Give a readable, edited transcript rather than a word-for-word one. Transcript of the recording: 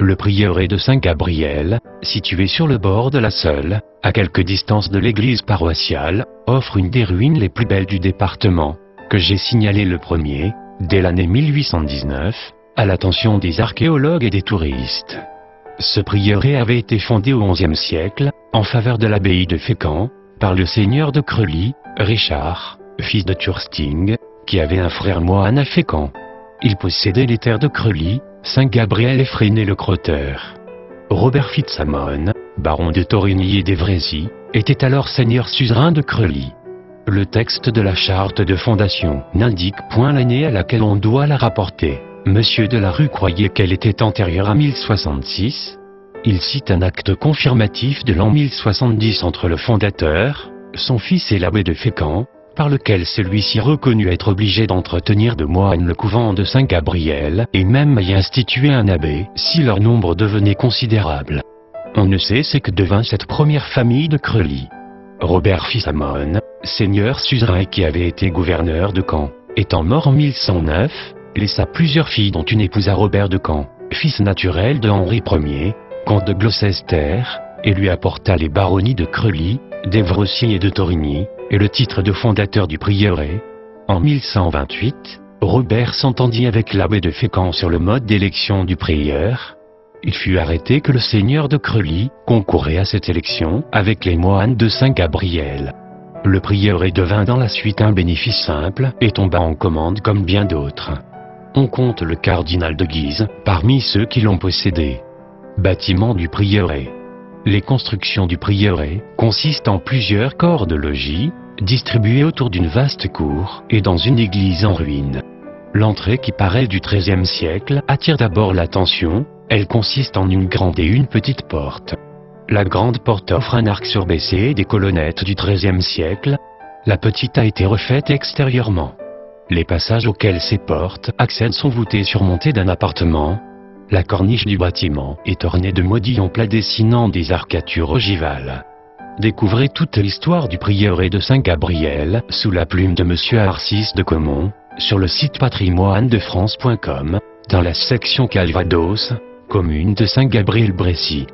Le prieuré de Saint-Gabriel, situé sur le bord de la Seule, à quelque distance de l'église paroissiale, offre une des ruines les plus belles du département, que j'ai signalé le premier, dès l'année 1819, à l'attention des archéologues et des touristes. Ce prieuré avait été fondé au XIe siècle, en faveur de l'abbaye de Fécamp, par le seigneur de Creully, Richard, fils de Tursting, qui avait un frère moine à Fécamp. Il possédait les terres de Creully, Saint-Gabriel et Fresnay-le-Crotteur. Robert Fitzamon, baron de Torigny et d'Évrézy, était alors seigneur suzerain de Creully. Le texte de la charte de fondation n'indique point l'année à laquelle on doit la rapporter. Monsieur de la Rue croyait qu'elle était antérieure à 1066. Il cite un acte confirmatif de l'an 1070 entre le fondateur, son fils et l'abbé de Fécamp, par lequel celui-ci reconnut être obligé d'entretenir de moines le couvent de Saint-Gabriel et même y instituer un abbé si leur nombre devenait considérable. On ne sait ce que devint cette première famille de Creully. Robert Fitzamon, seigneur suzerain qui avait été gouverneur de Caen, étant mort en 1109, laissa plusieurs filles dont une épousa Robert de Caen, fils naturel de Henri Ier, comte de Gloucester, et lui apporta les baronnies de Creully, d'Évrezy et de Torigny, et le titre de fondateur du prieuré. En 1128, Robert s'entendit avec l'abbé de Fécamp sur le mode d'élection du prieur. Il fut arrêté que le seigneur de Creully concourait à cette élection avec les moines de Saint-Gabriel. Le prieuré devint dans la suite un bénéfice simple et tomba en commande comme bien d'autres. On compte le cardinal de Guise parmi ceux qui l'ont possédé. Bâtiment du prieuré. Les constructions du prieuré consistent en plusieurs corps de logis, distribués autour d'une vaste cour et dans une église en ruine. L'entrée qui paraît du XIIIe siècle attire d'abord l'attention. Elle consiste en une grande et une petite porte. La grande porte offre un arc surbaissé et des colonnettes du XIIIe siècle. La petite a été refaite extérieurement. Les passages auxquels ces portes accèdent sont voûtés surmontés d'un appartement. La corniche du bâtiment est ornée de modillons plats dessinant des arcatures ogivales. Découvrez toute l'histoire du prieuré de Saint-Gabriel sous la plume de Monsieur Arcis de Caumont, sur le site patrimoine-de-france.com, dans la section Calvados, commune de Saint-Gabriel-Brécy.